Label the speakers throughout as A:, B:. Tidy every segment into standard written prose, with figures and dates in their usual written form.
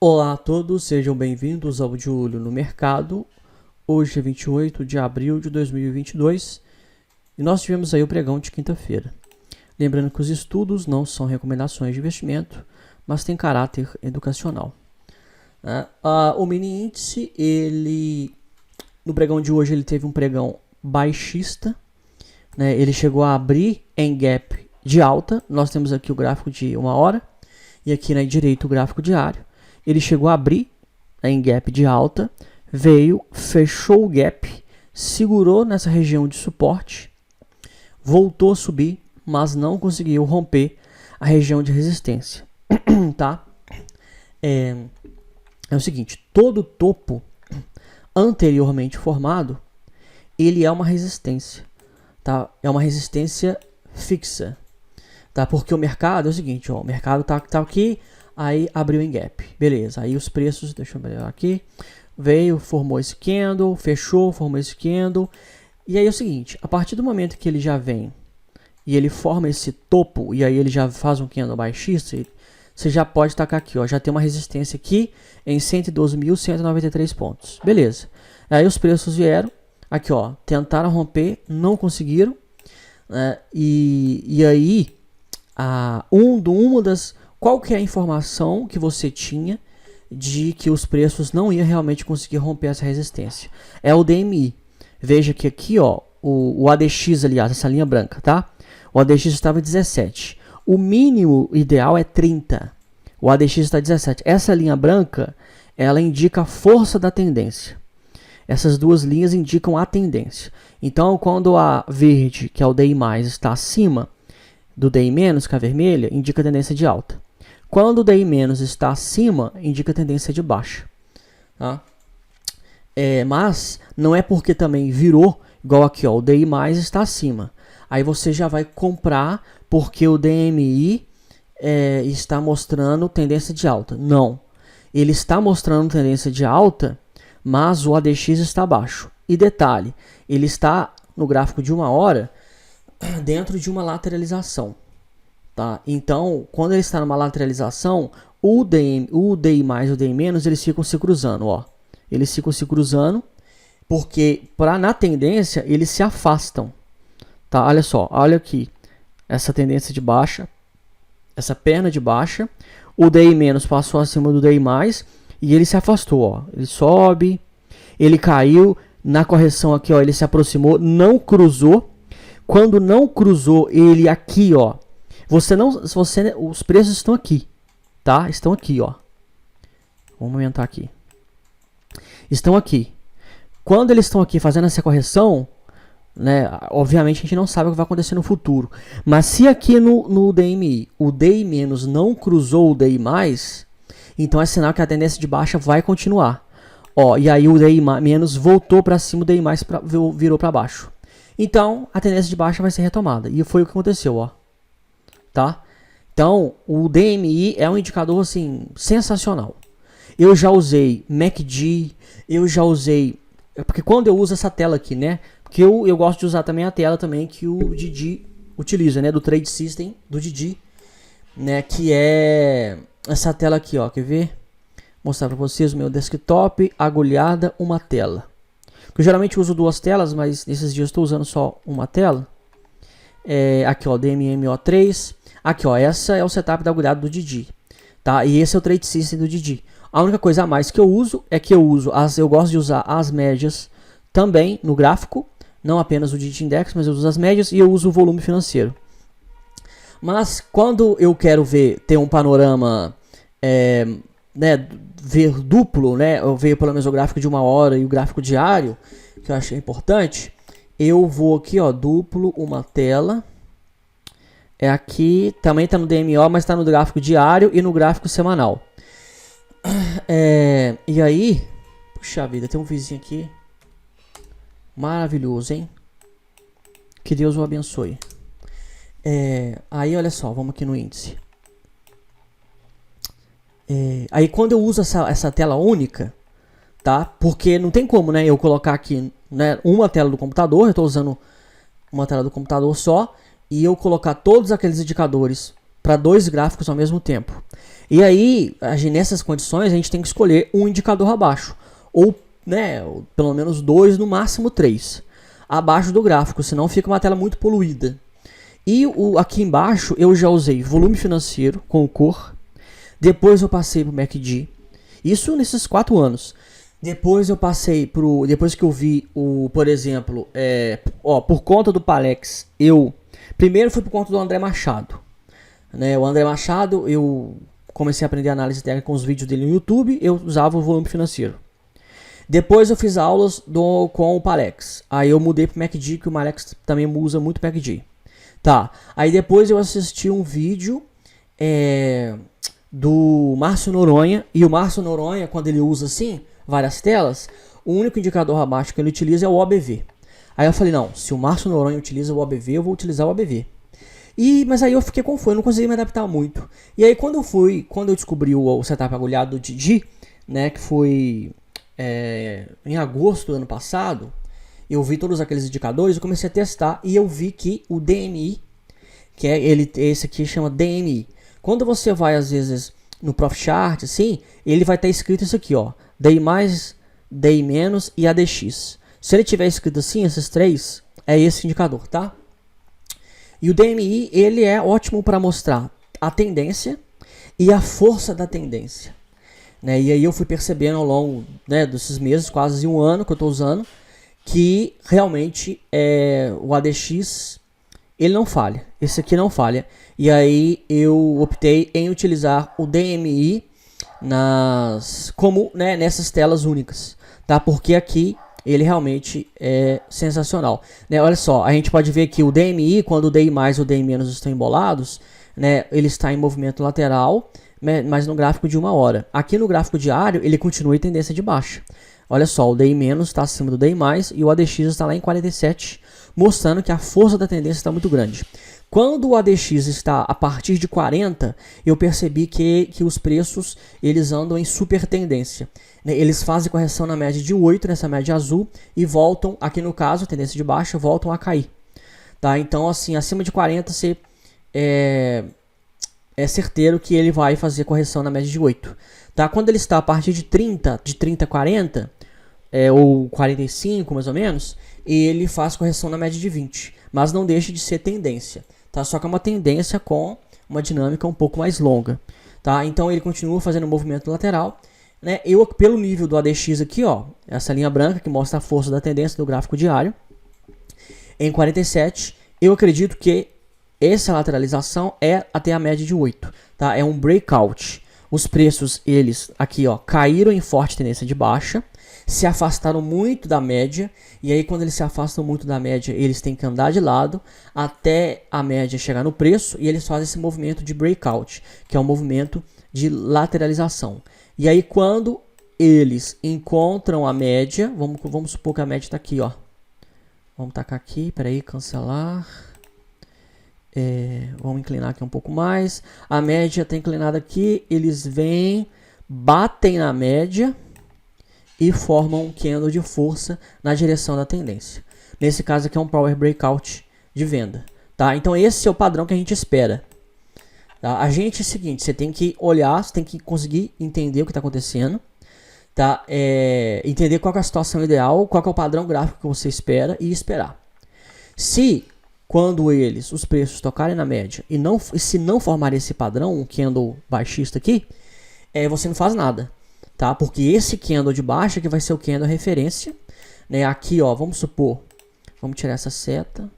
A: Olá a todos, sejam bem-vindos ao De Olho no Mercado. Hoje é 28 de abril de 2022 e nós tivemos aí o pregão de quinta-feira. Lembrando que os estudos não são recomendações de investimento, mas têm caráter educacional. O mini índice, no pregão de hoje, ele teve um pregão baixista, né? Ele chegou a abrir em gap de alta. Nós temos aqui o gráfico de 1 hora e aqui na direita o gráfico diário. Ele chegou a abrir em gap de alta, veio, fechou o gap, segurou nessa região de suporte, voltou a subir, mas não conseguiu romper a região de resistência. Tá? É o seguinte, todo topo anteriormente formado, ele é uma resistência, tá? É uma resistência fixa, tá? Porque o mercado é o seguinte, ó, o mercado tá aqui, aí abriu em gap, beleza, aí os preços, deixa eu ver aqui, veio, formou esse candle, fechou, formou esse candle, e aí é o seguinte, a partir do momento que ele já vem e ele forma esse topo, e aí ele já faz um candle baixista, você já pode tacar aqui, ó, já tem uma resistência aqui em 112.193 pontos, beleza, aí os preços vieram, aqui ó, tentaram romper, não conseguiram, né? E aí, qual que é a informação que você tinha de que os preços não iam realmente conseguir romper essa resistência? É o DMI. Veja que aqui, ó, o ADX, aliás, essa linha branca, tá? O ADX estava 17. O mínimo ideal é 30. O ADX está 17. Essa linha branca, ela indica a força da tendência. Essas duas linhas indicam a tendência. Então, quando a verde, que é o DI+, está acima do DI-, que é a vermelha, indica a tendência de alta. Quando o DI- está acima, indica a tendência de baixa. Tá? Mas não é porque também virou, igual aqui, ó, o DI+ está acima. Aí você já vai comprar porque o DMI está mostrando tendência de alta. Não. Ele está mostrando tendência de alta, mas o ADX está baixo. E detalhe, ele está no gráfico de 1 hora dentro de uma lateralização. Tá? Então, quando ele está numa lateralização, o DI+, o DI-, eles ficam se cruzando. Ó. Eles ficam se cruzando porque na tendência eles se afastam. Tá? Olha só, olha aqui. Essa tendência de baixa, essa perna de baixa, o DI- passou acima do DI+, e ele se afastou. Ó. Ele sobe, ele caiu, na correção aqui, ó, ele se aproximou, não cruzou. Quando não cruzou, ele aqui, ó, os preços estão aqui, tá? Estão aqui, ó. Vamos aumentar aqui. Estão aqui. Quando eles estão aqui fazendo essa correção, né, obviamente a gente não sabe o que vai acontecer no futuro. Mas se aqui no DMI, o DI- não cruzou o DI+, então é sinal que a tendência de baixa vai continuar. Ó, e aí o DI- voltou para cima, o DI+ virou para baixo. Então, a tendência de baixa vai ser retomada. E foi o que aconteceu, ó. Tá? Então, o DMI é um indicador, assim, sensacional. Eu já usei MACD, eu já usei... Porque quando eu uso essa tela aqui, né? Porque eu gosto de usar também a tela também que o Didi utiliza, né? Do Trade System, do Didi, né? Que é essa tela aqui, ó. Quer ver? Vou mostrar para vocês o meu desktop, agulhada, uma tela. Eu geralmente uso duas telas, mas nesses dias estou usando só uma tela. Aqui, ó, DMMO3. Aqui, ó, essa é o setup da agulhada do Didi, tá? E esse é o Trade System do Didi. A única coisa a mais que eu uso é que eu gosto de usar as médias também no gráfico, não apenas o Didi Index, mas eu uso as médias e eu uso o volume financeiro. Mas quando eu quero ter um panorama, né, ver duplo, né, eu vejo pelo menos o gráfico de 1 hora e o gráfico diário, que eu achei importante, eu vou aqui, ó, duplo, uma tela, aqui, também está no DMO, mas está no gráfico diário e no gráfico semanal. E aí, puxa vida, tem um vizinho aqui, maravilhoso, hein? Que Deus o abençoe. Aí, olha só, vamos aqui no índice. Aí quando eu uso essa tela única, tá? Porque não tem como, né, eu colocar aqui, né, uma tela do computador, eu estou usando uma tela do computador só, e eu colocar todos aqueles indicadores para 2 gráficos ao mesmo tempo. E aí, nessas condições, a gente tem que escolher um indicador abaixo, ou né, pelo menos 2, no máximo 3, abaixo do gráfico, senão fica uma tela muito poluída. E aqui embaixo eu já usei volume financeiro com cor, depois eu passei para o MACD, isso nesses 4 anos. Depois eu passei depois que eu vi por exemplo, por conta do Palex, primeiro foi por conta do André Machado, né? O André Machado, eu comecei a aprender análise técnica com os vídeos dele no YouTube, eu usava o volume financeiro. Depois eu fiz aulas com o Palex, aí eu mudei para o MACD, que o Palex também usa muito MACD. Tá, aí depois eu assisti um vídeo do Márcio Noronha, e o Márcio Noronha, quando ele usa assim, várias telas, o único indicador abaixo que ele utiliza é o OBV. Aí eu falei, não, se o Márcio Noronha utiliza o OBV, eu vou utilizar o OBV. Mas aí eu fiquei confuso, eu não consegui me adaptar muito. E aí quando eu descobri o setup agulhado do Didi, né, que foi em agosto do ano passado, eu vi todos aqueles indicadores, eu comecei a testar e eu vi que o DMI, que esse aqui chama DMI. Quando você vai às vezes no Profit Chart, assim, ele vai estar escrito isso aqui, ó, DI+, DI- e ADX. Se ele tiver escrito assim, esses 3, é esse indicador, tá? E o DMI, ele é ótimo para mostrar a tendência e a força da tendência, né? E aí eu fui percebendo ao longo, né, desses meses, quase um ano que eu estou usando, que realmente o ADX, ele não falha. Esse aqui não falha. E aí eu optei em utilizar o DMI nessas telas únicas, tá? Porque aqui ele realmente é sensacional, né? Olha só, a gente pode ver que o DMI, quando o DI+ e o DI- estão embolados, né, ele está em movimento lateral, né, mas no gráfico de 1 hora. Aqui no gráfico diário, ele continua em tendência de baixa. Olha só, o DI- está acima do DI+, e o ADX está lá em 47, mostrando que a força da tendência está muito grande. Quando o ADX está a partir de 40, eu percebi que os preços eles andam em super tendência. Eles fazem correção na média de 8, nessa média azul, e voltam, aqui no caso, tendência de baixa, voltam a cair. Tá? Então, assim, acima de 40, você é certeiro que ele vai fazer correção na média de 8. Tá? Quando ele está a partir de 30 a 40, ou 45 mais ou menos, ele faz correção na média de 20. Mas não deixa de ser tendência. Tá? Só que é uma tendência com uma dinâmica um pouco mais longa. Tá? Então ele continua fazendo movimento lateral. Né? Pelo nível do ADX aqui, ó, essa linha branca que mostra a força da tendência do gráfico diário, em 47, eu acredito que essa lateralização é até a média de 8. Tá? É um breakout. Os preços, eles aqui, ó, caíram em forte tendência de baixa, se afastaram muito da média, e aí quando eles se afastam muito da média, eles têm que andar de lado até a média chegar no preço, e eles fazem esse movimento de breakout, que é um movimento de lateralização. E aí quando eles encontram a média, vamos supor que a média está aqui, ó. Vamos tacar aqui, peraí, cancelar. Vamos inclinar aqui um pouco mais. A média está inclinada aqui, eles vêm, batem na média e formam um candle de força na direção da tendência. Nesse caso aqui é um power breakout de venda. Tá? Então esse é o padrão que a gente espera. Tá? A gente é o seguinte, você tem que olhar, você tem que conseguir entender o que está acontecendo. Tá? Entender qual é a situação ideal, qual é o padrão gráfico que você espera e esperar. Se quando os preços tocarem na média e se não formar esse padrão, um candle baixista aqui, você não faz nada. Tá? Porque esse candle de baixa que vai ser o candle referência, né? Aqui, ó, vamos supor, vamos tirar essa seta,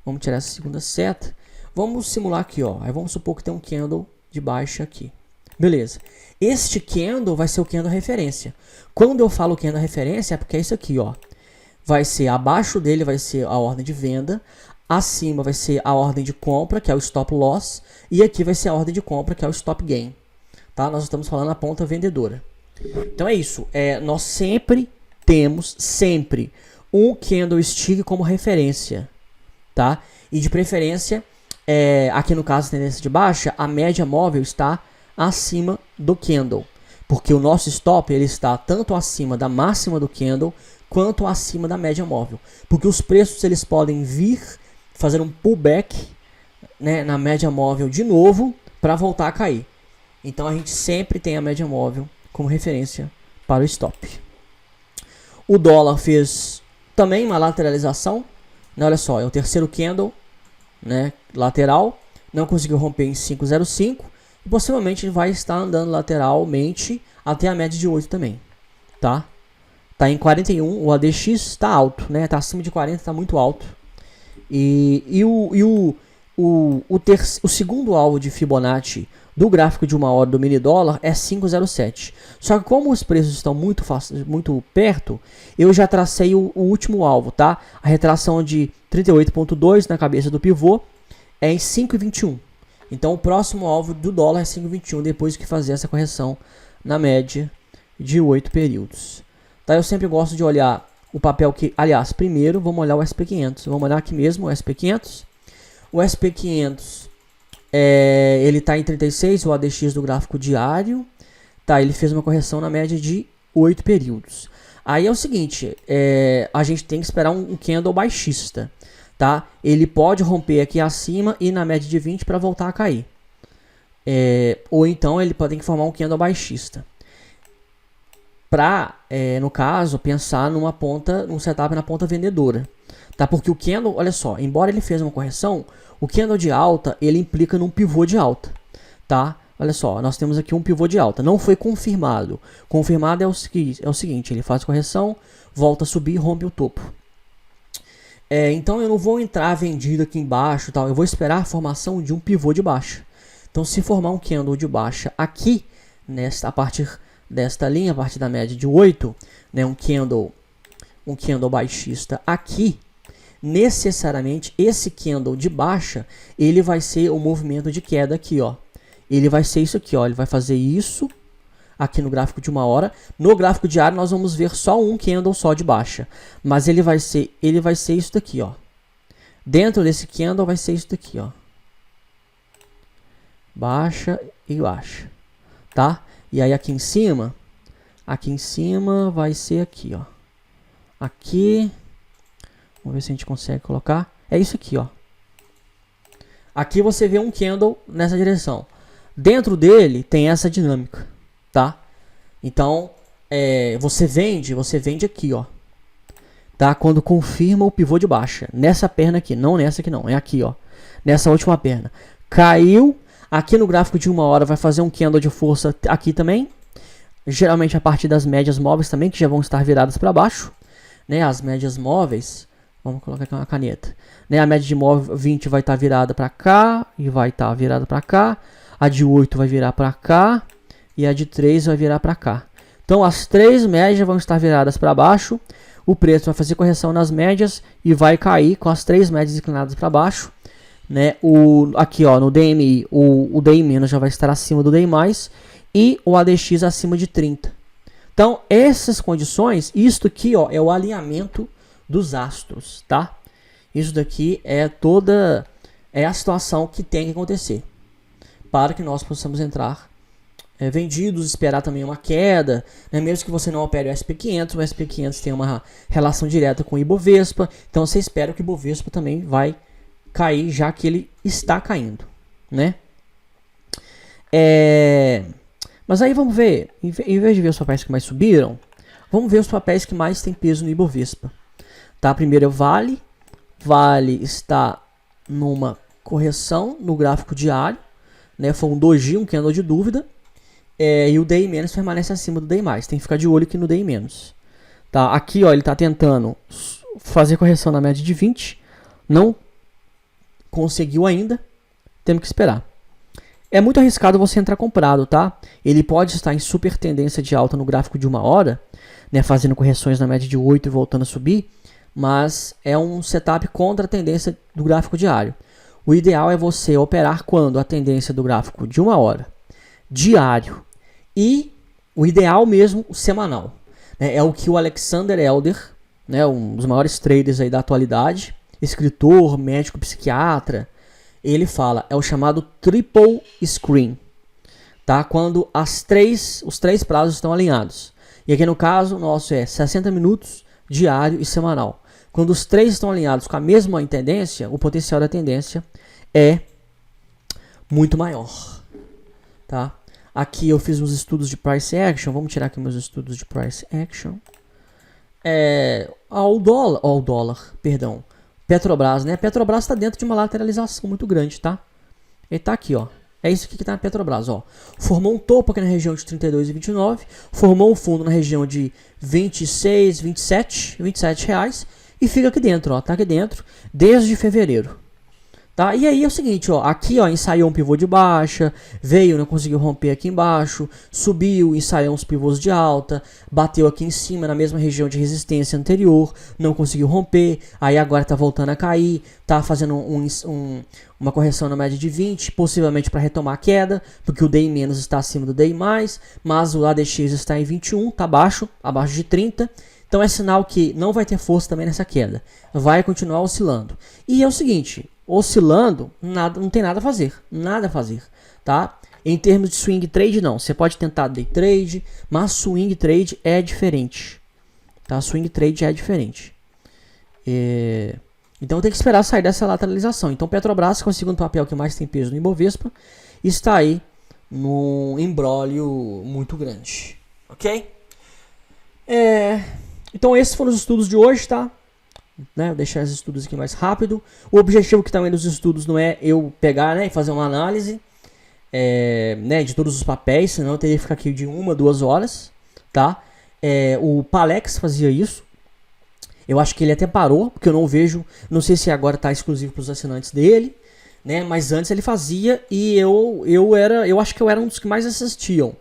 A: vamos tirar essa segunda seta, vamos simular aqui, ó, aí vamos supor que tem um candle de baixa aqui. Beleza. Este candle vai ser o candle referência. Quando eu falo candle referência é porque é isso aqui, ó. Vai ser abaixo dele, vai ser a ordem de venda, acima vai ser a ordem de compra, que é o stop loss, e aqui vai ser a ordem de compra, que é o stop gain. Tá? Nós estamos falando na ponta vendedora. Então é isso, nós sempre temos um candlestick como referência, tá? E de preferência, aqui no caso tendência de baixa, a média móvel está acima do candle, porque o nosso stop ele está tanto acima da máxima do candle quanto acima da média móvel, porque os preços eles podem vir fazer um pullback, né, na média móvel de novo, para voltar a cair. Então a gente sempre tem a média móvel como referência para o stop. O dólar fez também uma lateralização, né? Olha só, é o terceiro candle, né, lateral, não conseguiu romper em 5,05 e possivelmente ele vai estar andando lateralmente até a média de 8 também, tá? Tá em 41, o ADX está alto, né? Tá acima de 40, está muito alto. O segundo alvo de Fibonacci do gráfico de 1 hora do mini dólar é 5,07. Só que como os preços estão muito perto, eu já tracei o último alvo, tá? A retração de 38,2 na cabeça do pivô é em 5,21. Então o próximo alvo do dólar é 5,21 depois que fazer essa correção na média de 8 períodos. Tá? Eu sempre gosto de olhar o papel que... Aliás, primeiro vamos olhar o SP500. Vamos olhar aqui mesmo o SP500. O SP500, ele está em 36, o ADX do gráfico diário. Tá, ele fez uma correção na média de 8 períodos. Aí é o seguinte, a gente tem que esperar um candle baixista. Tá? Ele pode romper aqui acima e na média de 20 para voltar a cair. Ou então ele pode ter que formar um candle baixista. Para, no caso, pensar num setup na ponta vendedora. Tá? Porque o candle, olha só, embora ele fez uma correção, o candle de alta, ele implica num pivô de alta. Tá? Olha só, nós temos aqui um pivô de alta. Não foi confirmado. Confirmado é o seguinte, ele faz correção, volta a subir e rompe o topo. Então eu não vou entrar vendido aqui embaixo, tal. Eu vou esperar a formação de um pivô de baixa. Então se formar um candle de baixa aqui, a partir desta linha, a partir da média de 8, né, um candle baixista aqui, necessariamente esse candle de baixa, ele vai ser o movimento de queda aqui, ó. Ele vai ser isso aqui, ó. Ele vai fazer isso aqui no gráfico de 1 hora. No gráfico diário nós vamos ver só um candle só de baixa, mas ele vai ser isso daqui, ó. Dentro desse candle vai ser isso daqui, ó. Baixa e baixa, tá? E aí aqui em cima vai ser aqui, ó. Aqui, vamos ver se a gente consegue colocar. É isso aqui, ó. Aqui você vê um candle nessa direção. Dentro dele tem essa dinâmica, tá? Então, você vende aqui, ó. Tá? Quando confirma o pivô de baixa. Nessa perna aqui, não nessa aqui não. É aqui, ó. Nessa última perna. Caiu. Aqui no gráfico de 1 hora vai fazer um candle de força aqui também. Geralmente a partir das médias móveis também, que já vão estar viradas para baixo. Né? As médias móveis, vamos colocar aqui uma caneta. Né? A média de móvel 20 vai estar virada para cá e vai estar virada para cá. A de 8 vai virar para cá e a de 3 vai virar para cá. Então as três médias vão estar viradas para baixo. O preço vai fazer correção nas médias e vai cair com as três médias inclinadas para baixo. Né? Aqui ó, no DMI, o DI- já vai estar acima do DI+, e o ADX acima de 30. Então, essas condições, isto aqui ó, é o alinhamento dos astros, tá? Isso daqui é a situação que tem que acontecer para que nós possamos entrar vendidos, esperar também uma queda, né? Mesmo que você não opere o SP500, o SP500 tem uma relação direta com o Ibovespa, então você espera que o Ibovespa também vai cair, já que ele está caindo, né? Mas aí vamos ver, em vez de ver os papéis que mais subiram, vamos ver os papéis que mais têm peso no Ibovespa. Tá? Primeiro é o Vale. Vale está numa correção no gráfico diário, né? Foi um doji, um candle de dúvida, e o DI- permanece acima do DI+. Tem que ficar de olho aqui no DI-. Tá? Aqui ó, ele está tentando fazer correção na média de 20, não conseguiu ainda, temos que esperar. É muito arriscado você entrar comprado, tá? Ele pode estar em super tendência de alta no gráfico de 1 hora, né, fazendo correções na média de 8 e voltando a subir, mas é um setup contra a tendência do gráfico diário. O ideal é você operar quando a tendência do gráfico de 1 hora, diário, e o ideal mesmo, o semanal. É o que o Alexander Elder, né, um dos maiores traders aí da atualidade, escritor, médico, psiquiatra, ele fala, é o chamado triple screen, tá? Quando os três prazos estão alinhados. E aqui no caso, nosso é 60 minutos, diário e semanal. Quando os três estão alinhados com a mesma tendência, o potencial da tendência é muito maior, tá? Aqui eu fiz uns estudos de price action, vamos tirar aqui meus estudos de price action. O dólar, perdão, Petrobras, né? Petrobras está dentro de uma lateralização muito grande, tá? Ele tá aqui, ó. É isso aqui que tá na Petrobras, ó. Formou um topo aqui na região de 32,29, formou um fundo na região de 26, 27 reais e fica aqui dentro, ó. Tá aqui dentro desde fevereiro. Tá? E aí é o seguinte, ó, aqui ó, ensaiou um pivô de baixa, veio, não conseguiu romper aqui embaixo, subiu, ensaiou uns pivôs de alta, bateu aqui em cima na mesma região de resistência anterior, não conseguiu romper, aí agora tá voltando a cair, tá fazendo uma correção na média de 20, possivelmente para retomar a queda, porque o DI- está acima do DI+, mas o ADX está em 21, tá abaixo de 30, então é sinal que não vai ter força também nessa queda, vai continuar oscilando. E é o seguinte, oscilando, não tem nada a fazer, tá? Em termos de swing trade, não. Você pode tentar day trade, mas swing trade é diferente, tá? Swing trade é diferente. Então tem que esperar sair dessa lateralização. Então Petrobras, que é o segundo papel que mais tem peso no Ibovespa, está aí num imbróglio muito grande, ok? Então esses foram os estudos de hoje, tá? Né, vou deixar os estudos aqui mais rápido. O objetivo que também dos estudos não é eu pegar, né, e fazer uma análise né, de todos os papéis, senão eu teria que ficar aqui de 1, 2 horas, tá? O Palex fazia isso. Eu acho que ele até parou, porque eu não vejo, não sei se agora está exclusivo para os assinantes dele, né? Mas antes ele fazia e eu acho que eu era um dos que mais assistiam.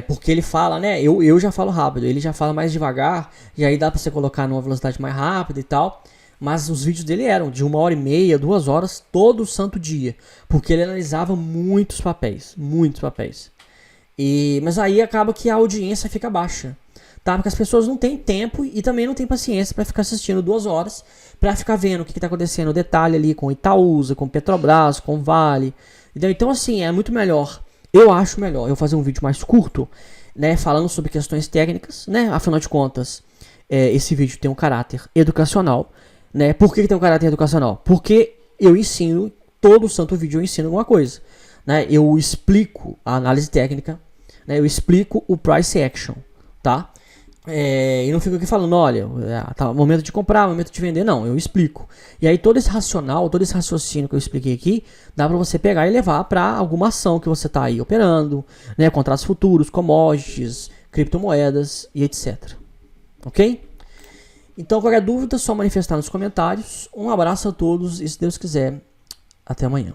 A: Porque ele fala, né? Eu já falo rápido, ele já fala mais devagar, e aí dá pra você colocar numa velocidade mais rápida e tal. Mas os vídeos dele eram de 1h30, 2 horas, todo santo dia. Porque ele analisava muitos papéis. Mas aí acaba que a audiência fica baixa, tá? Porque as pessoas não têm tempo e também não têm paciência pra ficar assistindo 2 horas, pra ficar vendo o que tá acontecendo, o detalhe ali com Itaúsa, com Petrobras, com Vale. Então assim, é muito melhor. Eu acho melhor eu fazer um vídeo mais curto, né, falando sobre questões técnicas, né, afinal de contas, esse vídeo tem um caráter educacional, né, por que tem um caráter educacional? Porque eu ensino, todo santo vídeo eu ensino alguma coisa, né, eu explico a análise técnica, né, eu explico o price action, tá? E não fico aqui falando, olha, tá, momento de comprar, momento de vender, não, eu explico. E aí todo esse racional, todo esse raciocínio que eu expliquei aqui, dá pra você pegar e levar pra alguma ação que você tá aí operando, né, contratos futuros, commodities, criptomoedas e etc. Ok? Então qualquer dúvida, é só manifestar nos comentários. Um abraço a todos e se Deus quiser, até amanhã.